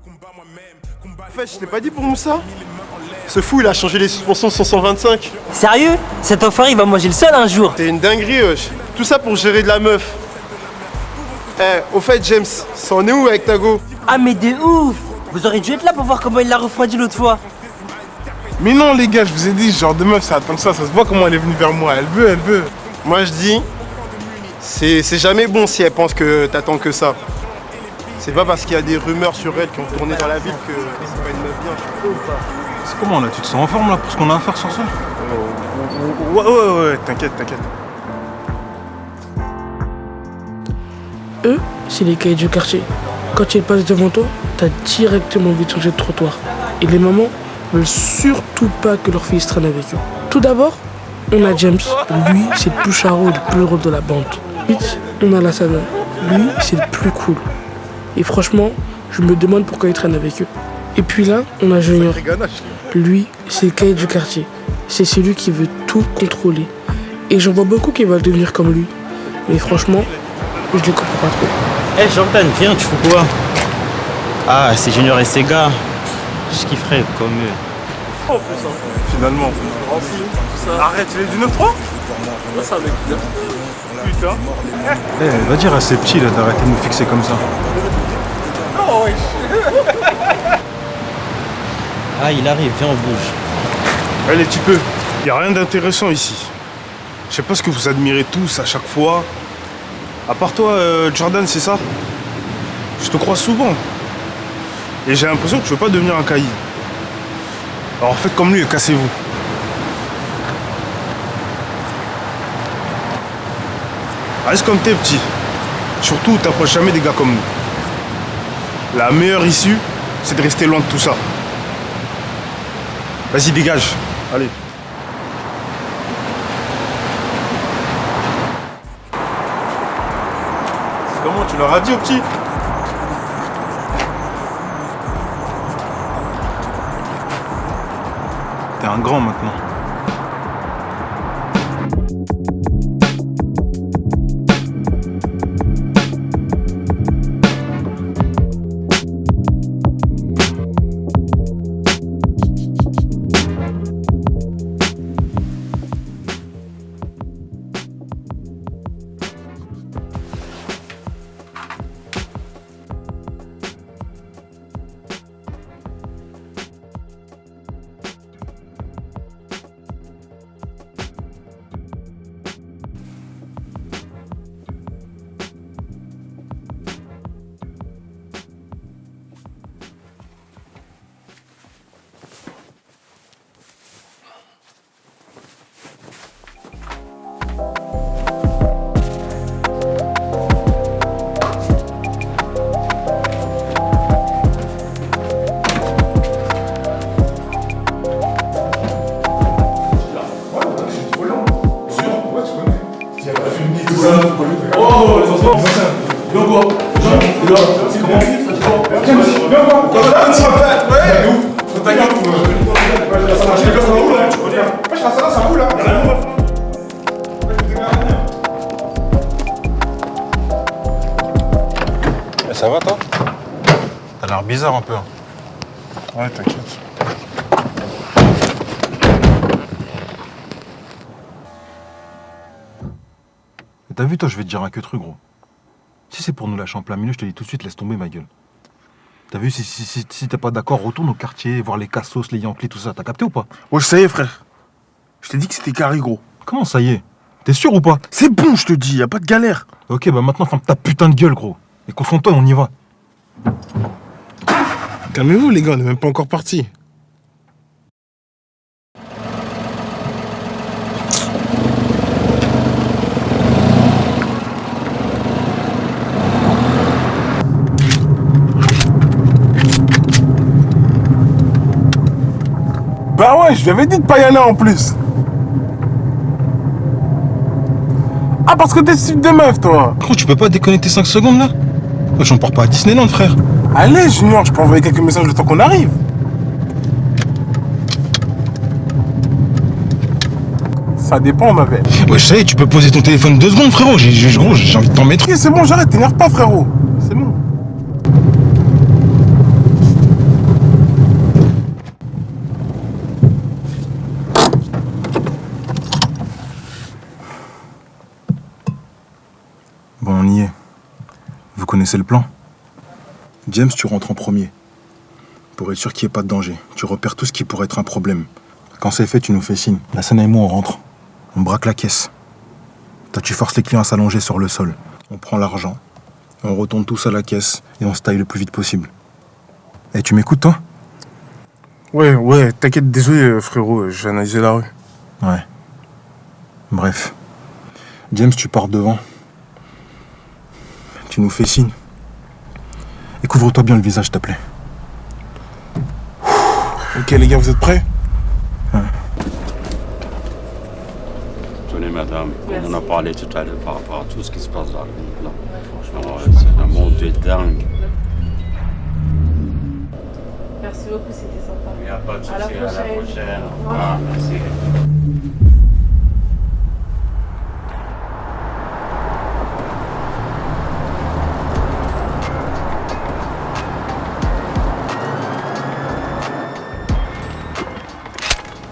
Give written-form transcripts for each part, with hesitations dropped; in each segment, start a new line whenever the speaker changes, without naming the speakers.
En fait, je t'ai pas dit pour Moussa. Ce fou, il a changé les suspensions sur 125.
Sérieux? Cet enfoiré, il va manger le sol un jour.
T'es une dinguerie, wesh. Tout ça pour gérer de la meuf. Au fait, James, c'en est où avec ta go?
Ah mais de ouf! Vous auriez dû être là pour voir comment il l'a refroidi l'autre fois.
Mais non les gars, je vous ai dit, ce genre de meuf ça attend que ça se voit comment elle est venue vers moi, elle veut.
Moi je dis, c'est jamais bon si elle pense que t'attends que ça. C'est pas parce qu'il y a des rumeurs sur elle qui ont tourné dans la ville que c'est pas une meuf bien, tu sais ou pas?
C'est comment là, tu te sens en forme là pour ce qu'on a à faire ce soir? Ouais, t'inquiète.
Eux, c'est les cahiers du quartier. Quand ils passent devant toi, t'as directement envie de changer de trottoir. Et les mamans veulent surtout pas que leur fils traîne avec eux. Tout d'abord, on a James. Lui, c'est le plus charrot et le plus drôle de la bande. Ensuite, on a Lassana. Lui, c'est le plus cool. Et franchement, je me demande pourquoi il traîne avec eux. Et puis là, on a Junior. Lui, c'est le cahier du quartier. C'est celui qui veut tout contrôler. Et j'en vois beaucoup qui veulent devenir comme lui. Mais franchement, je les comprends pas trop.
Hey Jordan, viens, tu fais quoi? Ah, c'est Junior et ses gars. Je kifferais comme eux.
Finalement. Arrête, tu es du 9-3?
Ça avec
Putain. Va dire à ces petits là d'arrêter de nous fixer comme ça.
Oh oui.
Ah, il arrive, viens, on bouge.
Allez, tu peux. Y a rien d'intéressant ici. Je sais pas ce que vous admirez tous à chaque fois. À part toi, Jordan, c'est ça? Je te crois souvent. Et j'ai l'impression que tu veux pas devenir un caïd. Alors faites comme lui et cassez-vous. Reste comme t'es, petit. Surtout, t'approches jamais des gars comme nous. La meilleure issue, c'est de rester loin de tout ça. Vas-y, dégage. Allez.
Comment tu leur as dit au petit?
T'es un grand maintenant. Ça va toi? T'as l'air bizarre un peu. Ouais, t'inquiète. T'as vu toi, je vais te dire un que truc gros. Si c'est pour nous lâcher en plein milieu, je te dis tout de suite, laisse tomber ma gueule. T'as vu, si t'es pas d'accord, retourne au quartier, voir les cassos, les Yankees, tout ça. T'as capté ou pas?
Ouais, ça y est, frère. Je t'ai dit que c'était carré, gros.
Comment ça y est? T'es sûr ou pas?
C'est bon, je te dis, y a pas de galère.
Ok, bah maintenant, ferme ta putain de gueule, gros. Et concentre-toi, on y va.
Calmez-vous, les gars, on n'est même pas encore partis. Bah ouais, je lui avais dit de pas y aller en plus. Ah, parce que t'es ce type de meuf, toi.
Gros, tu peux pas déconnecter 5 secondes, là? J'en pars pas à Disneyland, frère.
Allez, Junior, je peux envoyer quelques messages le temps qu'on arrive. Ça dépend, ma belle.
Ouais, je sais, tu peux poser ton téléphone 2 secondes, frérot. J'ai envie de t'en mettre.
Ok, c'est bon, j'arrête, t'énerve pas, frérot. C'est bon.
connaissez le plan? James, tu rentres en premier. Pour être sûr qu'il n'y ait pas de danger. Tu repères tout ce qui pourrait être un problème. Quand c'est fait, tu nous fais signe. Lassana et moi, on rentre. On braque la caisse. Toi, tu forces les clients à s'allonger sur le sol. On prend l'argent. On retourne tous à la caisse et on se taille le plus vite possible. Et tu m'écoutes, toi?
Ouais, t'inquiète, désolé frérot, j'ai analysé la rue.
Ouais. Bref. James, tu pars devant. Tu nous fais signe. Et couvre-toi bien le visage, s'il te plaît.
Ok les gars, vous êtes prêts?
Tenez madame, on en a parlé tout à l'heure par rapport à tout ce qui se passe dans le monde là. C'est un monde de dingue.
Merci beaucoup, c'était sympa.
Il n'y a pas de souci,
à la prochaine.
Ah, merci.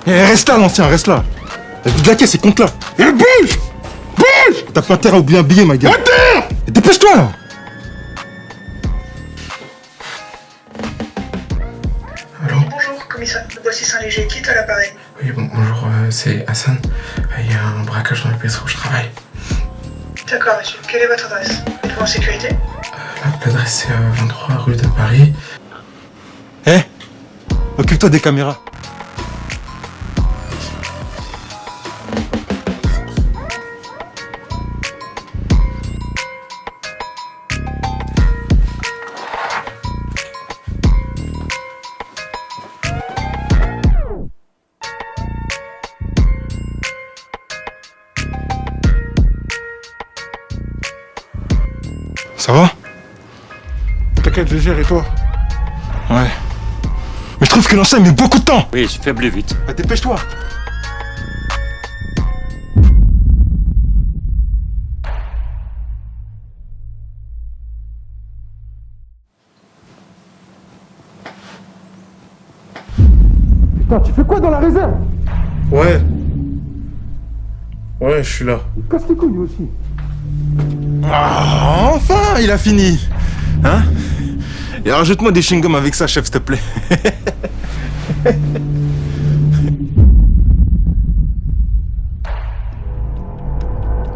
Reste là, l'ancien, reste là. De la caisse, c'est compte là. Et bouge! Bouge! T'as pas intérêt à oublier un billet, ma gueule. Dépêche-toi là!
Bonjour, commissaire. Voici Saint-Léger, qui est à l'appareil?
Oui, bonjour, c'est Hassan. Il y a un braquage dans le PS où je travaille.
D'accord, monsieur. Quelle est votre adresse? Êtes-vous en sécurité?
L'adresse, c'est 23 rue de Paris.
Occupe-toi des caméras. Ça va?
T'inquiète, je gère, et toi?
Ouais. Mais je trouve que l'ancien met beaucoup de temps.
Oui, je fais plus vite.
Dépêche-toi. Putain, tu fais quoi dans la réserve?
Ouais, je suis là.
Il casse les couilles, lui aussi. Ah, enfin, il a fini. Hein? Et rajoute-moi des chewing-gums avec ça, chef, s'il te plaît.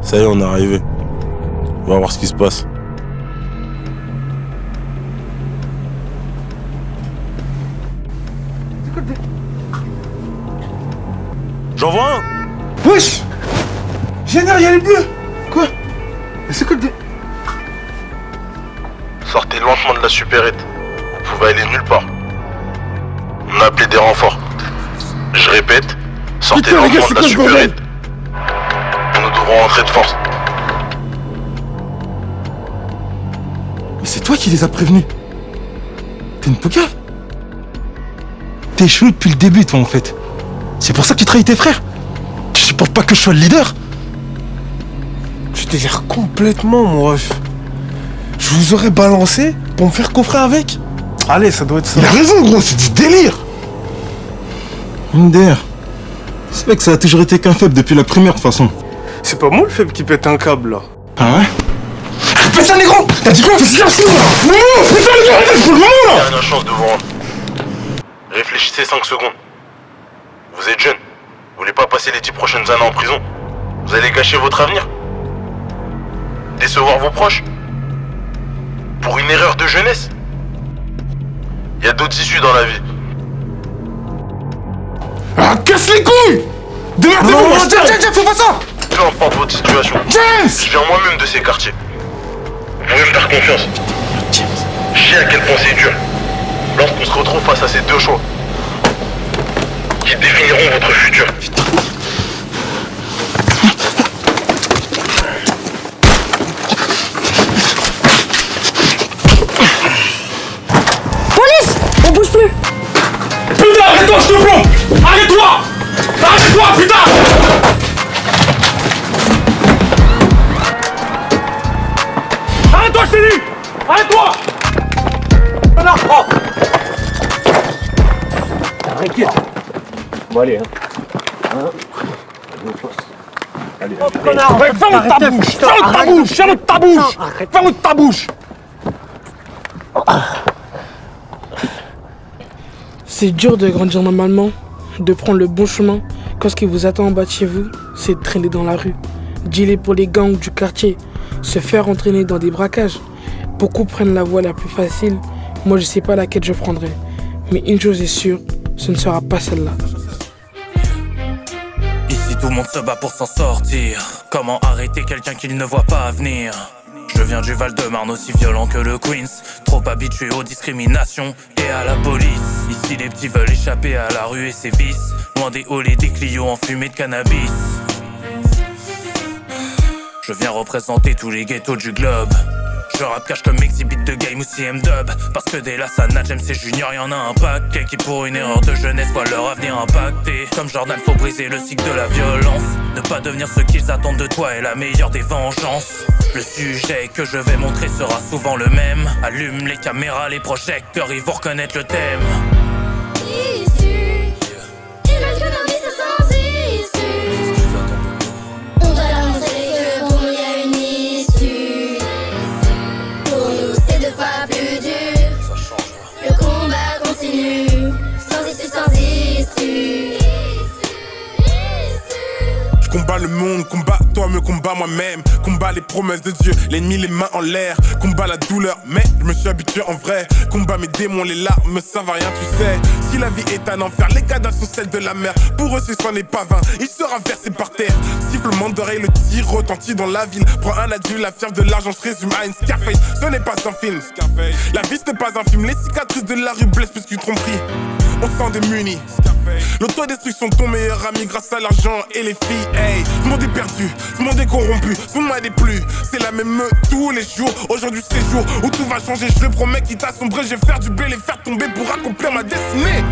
Ça y est, on est arrivé. On va voir ce qui se passe. J'en vois un.
Wesh! Génial, il y a les bleus! Quoi? Mais c'est quoi le dé...
Sortez lentement de la supérette. Vous pouvez aller nulle part. On a appelé des renforts. Je répète, sortez
Putain, les gars,
lentement
c'est
de la
quoi ce bordel?
supérette. Nous devrons rentrer de force.
Mais c'est toi qui les as prévenus. T'es une poucave. T'es chelou depuis le début, toi, en fait. C'est pour ça que tu trahis tes frères. Tu supportes pas que je sois le leader.
Tu délires complètement, mon ref. Je vous aurais balancé pour me faire coffrer avec. Allez, ça doit être ça.
Il a raison, gros, c'est du délire. MDR. C'est vrai que ça a toujours été qu'un faible depuis la primaire, de toute façon.
C'est pas moi le faible qui pète un câble, là.
Ah ouais? Fais ça, négro! T'as dit quoi? Fais ça, là! Non! Putain, les gars, arrêtez, c'est le moment, là!
Dernière chance de vous rendre. Réfléchissez 5 secondes. Vous êtes jeune. Vous voulez pas passer les 10 prochaines années en prison? Vous allez gâcher votre avenir? Décevoir vos proches? Pour une erreur de jeunesse? Il y a d'autres issues dans la vie.
Ah, casse les couilles! Démerdez-vous!
Tiens, fais pas ça!
Peu importe votre situation.
James!
Je viens moi-même de ces quartiers. Vous pouvez me faire confiance. Je sais à quel point c'est dur. Lorsqu'on se retrouve face à ces deux choix qui définiront votre futur.
Police! On bouge plus!
Putain, arrête-toi, je te plombe! Arrête-toi! Arrête-toi, putain! Arrête-toi, je t'ai dit! Arrête-toi! Connard, prends!
T'inquiète. Bon, allez, hein.
Connard, ferme ta bouche! Ferme ta bouche! Ferme ta bouche! Ferme ta bouche!
C'est dur de grandir normalement, de prendre le bon chemin, quand ce qui vous attend en bas de chez vous, c'est de traîner dans la rue, dealer pour les gangs du quartier, se faire entraîner dans des braquages. Beaucoup prennent la voie la plus facile, moi je sais pas laquelle je prendrai. Mais une chose est sûre, ce ne sera pas celle-là.
Ici tout le monde se bat pour s'en sortir. Comment arrêter quelqu'un qu'il ne voit pas venir? Je viens du Val-de-Marne, aussi violent que le Queens. Trop habitué aux discriminations et à la police. Ici les petits veulent échapper à la rue et ses vices. Loin des halls et des Clio enfumés de cannabis. Je viens représenter tous les ghettos du globe. Je rap cash comme Exhibit de Game ou CM-Dub. Parce que dès la Sana, James et Junior, y'en a un paquet qui pour une erreur de jeunesse voient leur avenir impacté. Comme Jordan, faut briser le cycle de la violence. Ne pas devenir ce qu'ils attendent de toi est la meilleure des vengeances. Le sujet que je vais montrer sera souvent le même. Allume les caméras, les projecteurs, ils vont reconnaître le thème.
Combat le monde, combat toi, me combat moi-même. Combat les promesses de Dieu, l'ennemi les mains en l'air. Combat la douleur, mais je me suis habitué en vrai. Combat mes démons, les larmes me servent à rien, tu sais. Si la vie est un enfer, les cadavres sont celles de la mer. Pour eux, ce soin n'est pas vain, il sera versé par terre. Sifflement d'oreille, le tir retentit dans la ville. Prends un adulte, la fièvre de l'argent, je résume à une Scarface. Ce n'est pas un film, la vie ce n'est pas un film. Les cicatrices de la rue blessent plus qu'une tromperie. On s'en démunit. L'autodestruction de ton meilleur ami grâce à l'argent et les filles. Hey, tout le monde est perdu, tout le monde est corrompu, tout le monde n'est plus. C'est la même meute tous les jours. Aujourd'hui c'est jour où tout va changer. Je le promets, quitte à sombrer, je vais faire du blé, les faire tomber pour accomplir ma destinée.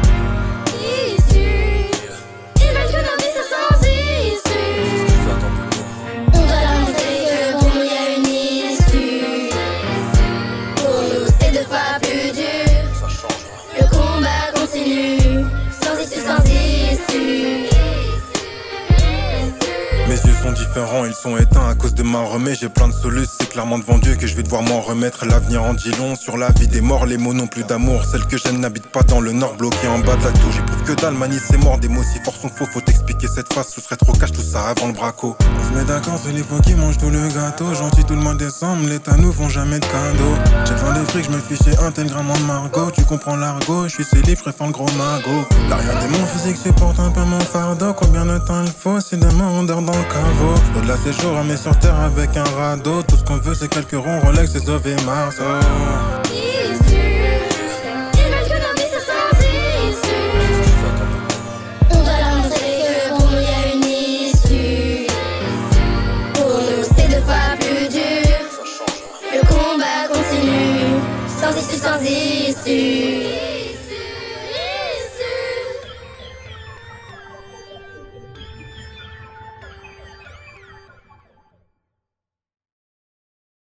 Mes yeux sont différents, ils sont éteints à cause de ma remet. J'ai plein de solutions, c'est clairement devant Dieu que je vais devoir m'en remettre. L'avenir en dit long sur la vie des morts, les mots n'ont plus d'amour. Celle que j'aime n'habite pas dans le nord, bloqué en bas de la tour. J'y prouve que dalle, manie c'est mort, des mots si forts sont faux. Faut t'expliquer cette face, ce serait trop cash, tout ça avant le braco. On se met d'accord, c'est les faux qui mangent tout le gâteau. Gentil, tout le monde descend, l'État nous font jamais de cadeaux. J'ai besoin des frics, je me fichais intégralement de Margot. Tu comprends l'argot, je suis célib, je préfère le gros magot. L'arrière de mon physique supporte un peu mon fardeau. Combien de temps il faut, c'est demain on dort dans le caveau. Au-delà ces jours, on met sur terre avec un radeau. Tout ce qu'on veut c'est quelques ronds, Rolex, et Zov et Mars. Oh.